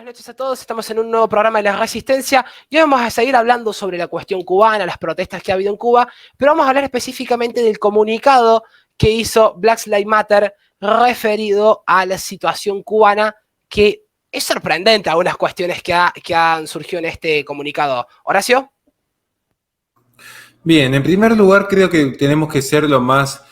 Buenas noches a todos, estamos en un nuevo programa de La Resistencia y hoy vamos a seguir hablando sobre la cuestión cubana, las protestas que ha habido en Cuba, pero vamos a hablar específicamente del comunicado que hizo Black Lives Matter referido a la situación cubana, que es sorprendente algunas cuestiones que han surgido en este comunicado. Horacio. Bien, en primer lugar creo que tenemos que ser lo más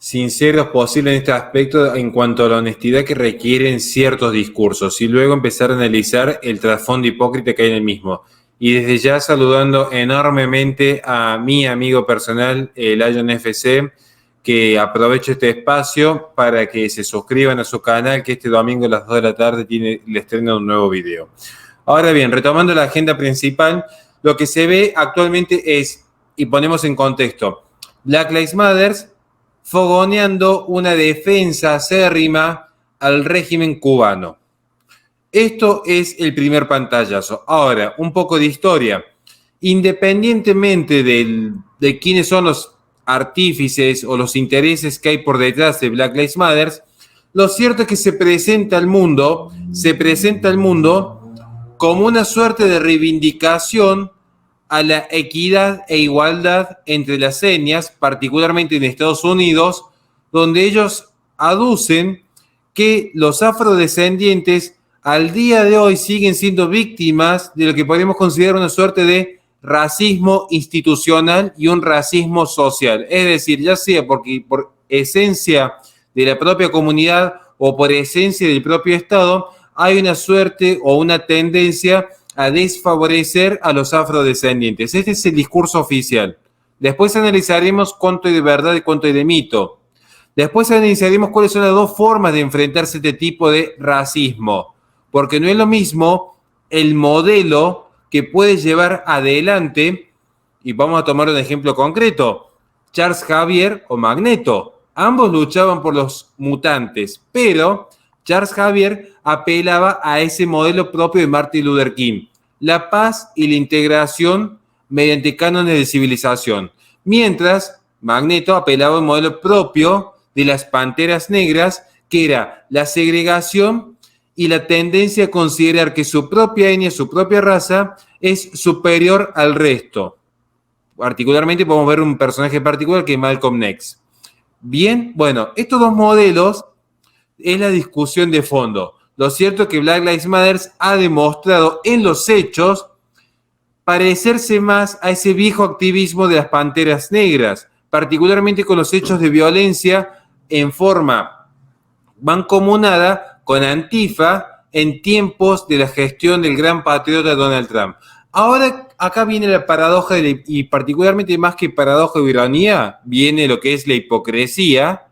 sinceros posible en este aspecto en cuanto a la honestidad que requieren ciertos discursos y luego empezar a analizar el trasfondo hipócrita que hay en el mismo. Y desde ya saludando enormemente a mi amigo personal, el Lion FC, que aprovecho este espacio para que se suscriban a su canal, que este domingo a las 2 de la tarde le estrena un nuevo video. Ahora bien, retomando la agenda principal, lo que se ve actualmente es, y ponemos en contexto, Black Lives Matter fogoneando una defensa acérrima al régimen cubano. Esto es el primer pantallazo. Ahora, un poco de historia. Independientemente de quiénes son los artífices o los intereses que hay por detrás de Black Lives Matter, lo cierto es que se presenta al mundo como una suerte de reivindicación a la equidad e igualdad entre las etnias, particularmente en Estados Unidos, donde ellos aducen que los afrodescendientes al día de hoy siguen siendo víctimas de lo que podemos considerar una suerte de racismo institucional y un racismo social. Es decir, ya sea porque por esencia de la propia comunidad o por esencia del propio Estado, hay una suerte o una tendencia a desfavorecer a los afrodescendientes. Este es el discurso oficial. Después analizaremos cuánto hay de verdad y cuánto hay de mito. Después analizaremos cuáles son las dos formas de enfrentarse a este tipo de racismo. Porque no es lo mismo el modelo que puede llevar adelante, y vamos a tomar un ejemplo concreto, Charles Xavier o Magneto. Ambos luchaban por los mutantes, pero Charles Xavier apelaba a ese modelo propio de Martin Luther King, la paz y la integración mediante cánones de civilización, mientras Magneto apelaba al modelo propio de las Panteras Negras, que era la segregación y la tendencia a considerar que su propia etnia, su propia raza, es superior al resto. Particularmente podemos ver un personaje particular que es Malcolm X. Bien, bueno, estos dos modelos es la discusión de fondo. Lo cierto es que Black Lives Matter ha demostrado en los hechos parecerse más a ese viejo activismo de las Panteras Negras, particularmente con los hechos de violencia en forma mancomunada con Antifa en tiempos de la gestión del gran patriota Donald Trump. Ahora, acá viene la paradoja, y particularmente más que paradoja o ironía, viene lo que es la hipocresía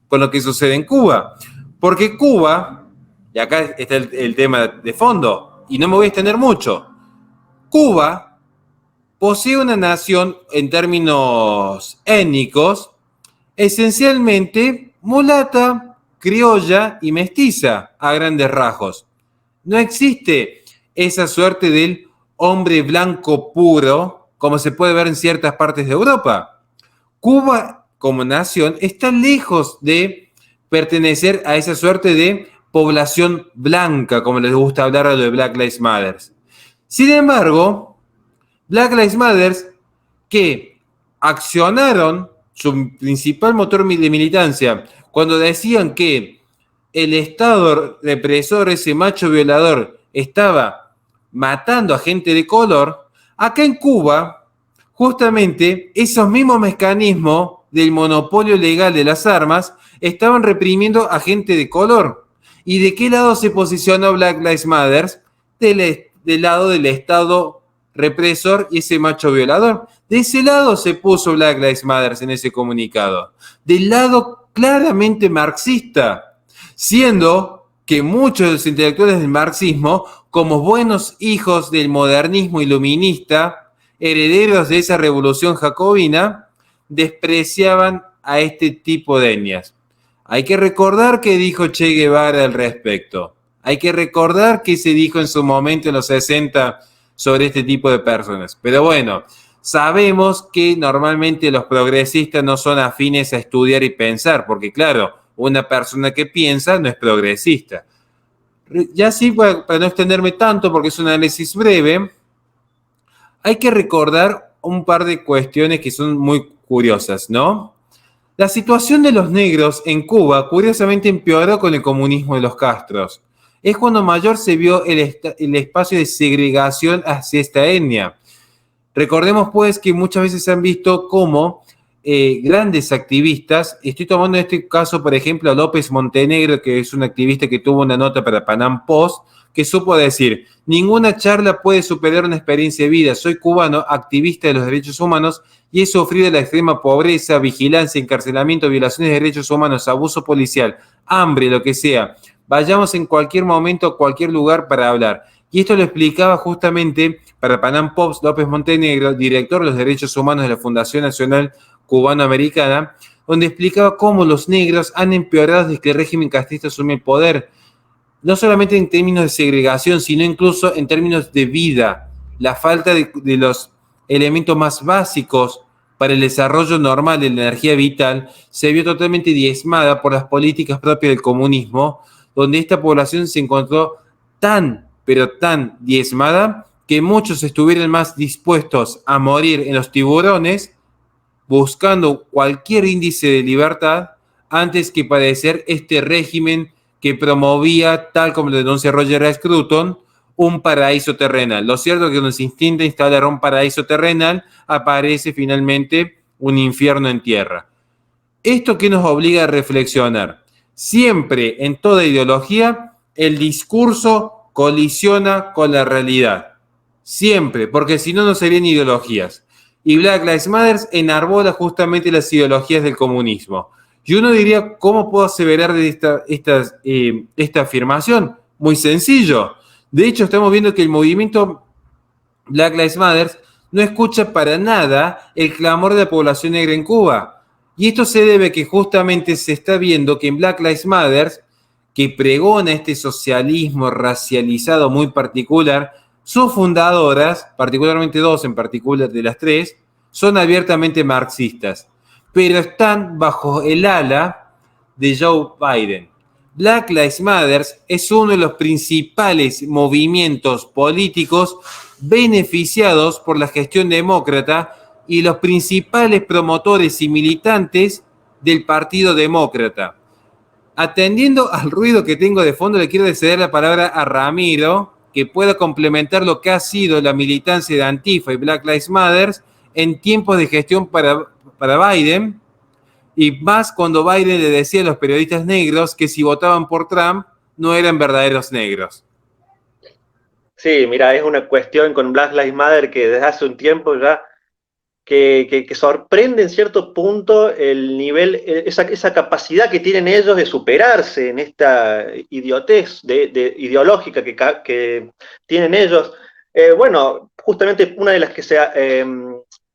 con lo que sucede en Cuba. Porque Cuba, y acá está el tema de fondo, y no me voy a extender mucho, Cuba posee una nación en términos étnicos esencialmente mulata, criolla y mestiza a grandes rasgos. No existe esa suerte del hombre blanco puro como se puede ver en ciertas partes de Europa. Cuba como nación está lejos de pertenecer a esa suerte de población blanca, como les gusta hablar a lo de Black Lives Matter. Sin embargo, Black Lives Matter, que accionaron su principal motor de militancia cuando decían que el Estado represor, ese macho violador, estaba matando a gente de color, acá en Cuba, justamente esos mismos mecanismos del monopolio legal de las armas estaban reprimiendo a gente de color. ¿Y de qué lado se posicionó Black Lives Matter? Del lado del Estado represor y ese macho violador. De ese lado se puso Black Lives Matter en ese comunicado. Del lado claramente marxista, siendo que muchos de los intelectuales del marxismo, como buenos hijos del modernismo iluminista, herederos de esa revolución jacobina, despreciaban a este tipo de etnias. Hay que recordar qué dijo Che Guevara al respecto. Hay que recordar qué se dijo en su momento en los 60 sobre este tipo de personas. Pero bueno, sabemos que normalmente los progresistas no son afines a estudiar y pensar, porque claro, una persona que piensa no es progresista. Ya sí, para no extenderme tanto, porque es un análisis breve, hay que recordar un par de cuestiones que son muy curiosas, ¿no? La situación de los negros en Cuba, curiosamente, empeoró con el comunismo de los Castros. Es cuando mayor se vio el espacio de segregación hacia esta etnia. Recordemos, pues, que muchas veces se han visto como grandes activistas, estoy tomando en este caso, por ejemplo, a López Montenegro, que es un activista que tuvo una nota para Panam Post, que supo decir: ninguna charla puede superar una experiencia de vida. Soy cubano, activista de los derechos humanos, y he sufrido la extrema pobreza, vigilancia, encarcelamiento, violaciones de derechos humanos, abuso policial, hambre, lo que sea. Vayamos en cualquier momento a cualquier lugar para hablar. Y esto lo explicaba justamente para Panam Post López Montenegro, director de los derechos humanos de la Fundación Nacional Cubano-Americana, donde explicaba cómo los negros han empeorado desde que el régimen castrista asume el poder, no solamente en términos de segregación, sino incluso en términos de vida. La falta de los elementos más básicos para el desarrollo normal de la energía vital se vio totalmente diezmada por las políticas propias del comunismo, donde esta población se encontró tan, pero tan diezmada que muchos estuvieron más dispuestos a morir en los tiburones buscando cualquier índice de libertad antes que padecer este régimen que promovía, tal como lo denuncia Roger Scruton, un paraíso terrenal. Lo cierto es que cuando se intenta instalar un paraíso terrenal, aparece finalmente un infierno en tierra. ¿Esto qué nos obliga a reflexionar? Siempre, en toda ideología, el discurso colisiona con la realidad. Siempre, porque si no, no serían ideologías. Y Black Lives Matter enarbola justamente las ideologías del comunismo. Y uno diría, ¿cómo puedo aseverar de esta afirmación? Muy sencillo. De hecho, estamos viendo que el movimiento Black Lives Matter no escucha para nada el clamor de la población negra en Cuba. Y esto se debe a que justamente se está viendo que en Black Lives Matter, que pregona este socialismo racializado muy particular, sus fundadoras, particularmente dos en particular de las tres, son abiertamente marxistas, pero están bajo el ala de Joe Biden. Black Lives Matter es uno de los principales movimientos políticos beneficiados por la gestión demócrata y los principales promotores y militantes del Partido Demócrata. Atendiendo al ruido que tengo de fondo, le quiero ceder la palabra a Ramiro, que pueda complementar lo que ha sido la militancia de Antifa y Black Lives Matter en tiempos de gestión para Biden, y más cuando Biden le decía a los periodistas negros que si votaban por Trump no eran verdaderos negros. Sí, mira, es una cuestión con Black Lives Matter que desde hace un tiempo ya que sorprende en cierto punto el nivel, esa capacidad que tienen ellos de superarse en esta idiotez ideológica que tienen ellos. Bueno, justamente una de las que se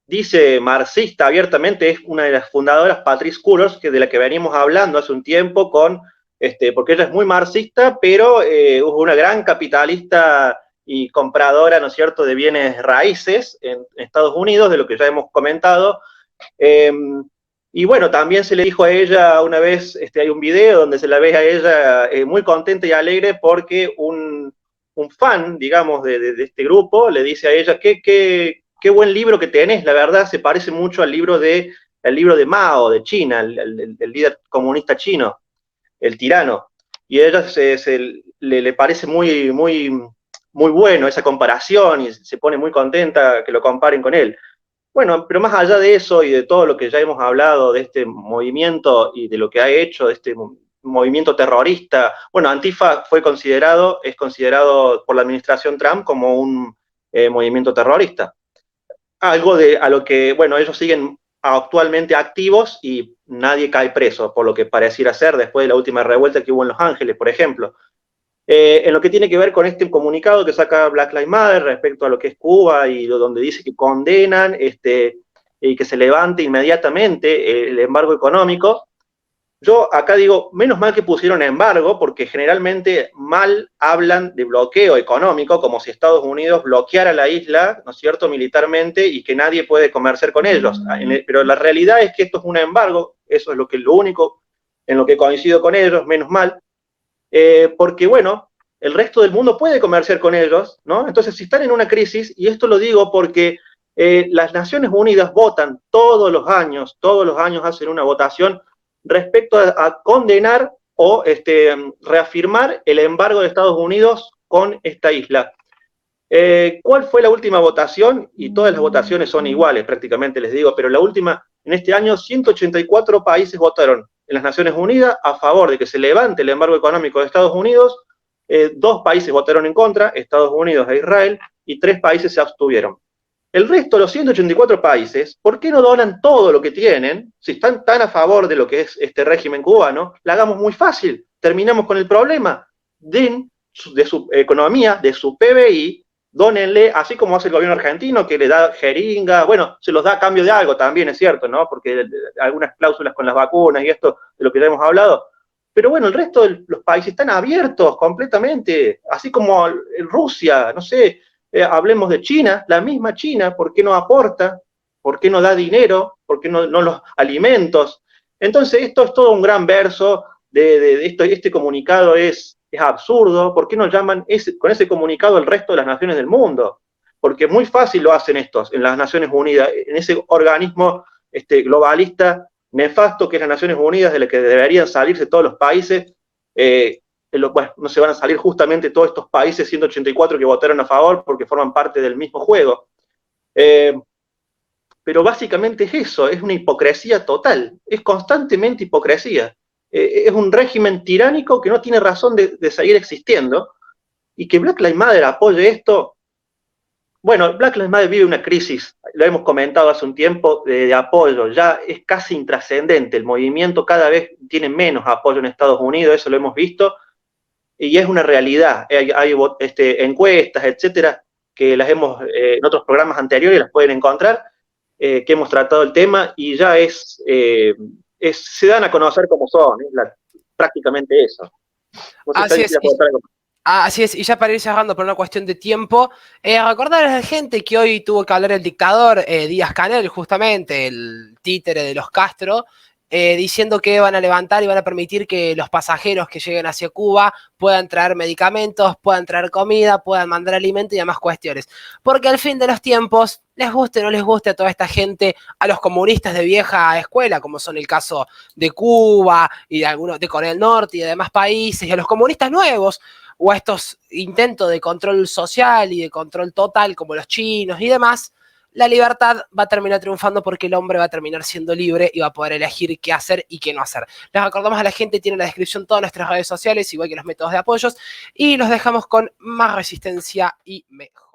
dice marxista abiertamente es una de las fundadoras, Patrisse Cullors, de la que veníamos hablando hace un tiempo, porque ella es muy marxista, pero es una gran capitalista y compradora, ¿no es cierto?, de bienes raíces en Estados Unidos, de lo que ya hemos comentado. Y bueno, también se le dijo a ella una vez, hay un video donde se la ve a ella muy contenta y alegre porque un fan, digamos, de este grupo le dice a ella, qué buen libro que tenés, la verdad se parece mucho al libro de Mao, de China, el líder comunista chino, el tirano. Y a ella le parece muy, muy, muy bueno esa comparación y se pone muy contenta que lo comparen con él. Bueno, pero más allá de eso y de todo lo que ya hemos hablado de este movimiento y de lo que ha hecho, de este movimiento terrorista, bueno, Antifa es considerado por la administración Trump como un movimiento terrorista. Algo a lo que, bueno, ellos siguen actualmente activos y nadie cae preso, por lo que pareciera ser después de la última revuelta que hubo en Los Ángeles, por ejemplo. En lo que tiene que ver con este comunicado que saca Black Lives Matter respecto a lo que es Cuba y donde dice que condenan y que se levante inmediatamente el embargo económico, yo acá digo, menos mal que pusieron embargo, porque generalmente mal hablan de bloqueo económico, como si Estados Unidos bloqueara la isla, ¿no es cierto?, militarmente, y que nadie puede comerciar con ellos. Pero la realidad es que esto es un embargo, eso es lo único en lo que coincido con ellos, menos mal, porque bueno, el resto del mundo puede comerciar con ellos, ¿no? Entonces, si están en una crisis, y esto lo digo porque las Naciones Unidas votan todos los años hacen una votación respecto a condenar o reafirmar el embargo de Estados Unidos con esta isla. ¿Cuál fue la última votación? Y todas las votaciones son iguales, prácticamente les digo, pero la última, en este año, 184 países votaron en las Naciones Unidas a favor de que se levante el embargo económico de Estados Unidos, 2 países votaron en contra, Estados Unidos e Israel, y 3 países se abstuvieron. El resto, los 184 países, ¿por qué no donan todo lo que tienen? Si están tan a favor de lo que es este régimen cubano, la hagamos muy fácil, terminamos con el problema. Den de su economía, de su PBI, dónenle, así como hace el gobierno argentino, que le da jeringa, bueno, se los da a cambio de algo también, es cierto, ¿no? Porque algunas cláusulas con las vacunas y esto, de lo que ya hemos hablado. Pero bueno, el resto de los países están abiertos completamente, así como Rusia, no sé, hablemos de China, la misma China, ¿por qué no aporta? ¿Por qué no da dinero? ¿Por qué no los alimentos? Entonces, esto es todo un gran verso de esto, este comunicado es absurdo. ¿Por qué no llaman con ese comunicado el resto de las naciones del mundo? Porque muy fácil lo hacen estos en las Naciones Unidas, en ese organismo globalista nefasto que es las Naciones Unidas, de la que deberían salirse todos los países. Bueno, no se van a salir justamente todos estos países 184 que votaron a favor porque forman parte del mismo juego. Pero básicamente es eso, es una hipocresía total, es constantemente hipocresía. Es un régimen tiránico que no tiene razón de seguir existiendo, y que Black Lives Matter apoye esto. Bueno, Black Lives Matter vive una crisis, lo hemos comentado hace un tiempo, de apoyo, ya es casi intrascendente, el movimiento cada vez tiene menos apoyo en Estados Unidos, eso lo hemos visto, y es una realidad. Hay encuestas, etcétera, que las hemos, en otros programas anteriores las pueden encontrar, que hemos tratado el tema, y ya se dan a conocer como son, prácticamente eso. No sé Así si es. Así es, y ya para ir cerrando por una cuestión de tiempo, recordar a la gente que hoy tuvo que hablar el dictador Díaz-Canel, justamente, el títere de los Castro, diciendo que van a levantar y van a permitir que los pasajeros que lleguen hacia Cuba puedan traer medicamentos, puedan traer comida, puedan mandar alimento y demás cuestiones. Porque al fin de los tiempos, les guste o no les guste a toda esta gente, a los comunistas de vieja escuela, como son el caso de Cuba y de algunos de Corea del Norte y de demás países, y a los comunistas nuevos, o a estos intentos de control social y de control total como los chinos y demás, la libertad va a terminar triunfando porque el hombre va a terminar siendo libre y va a poder elegir qué hacer y qué no hacer. Les recordamos a la gente, tiene en la descripción todas nuestras redes sociales, igual que los métodos de apoyos, y los dejamos con más resistencia y mejor.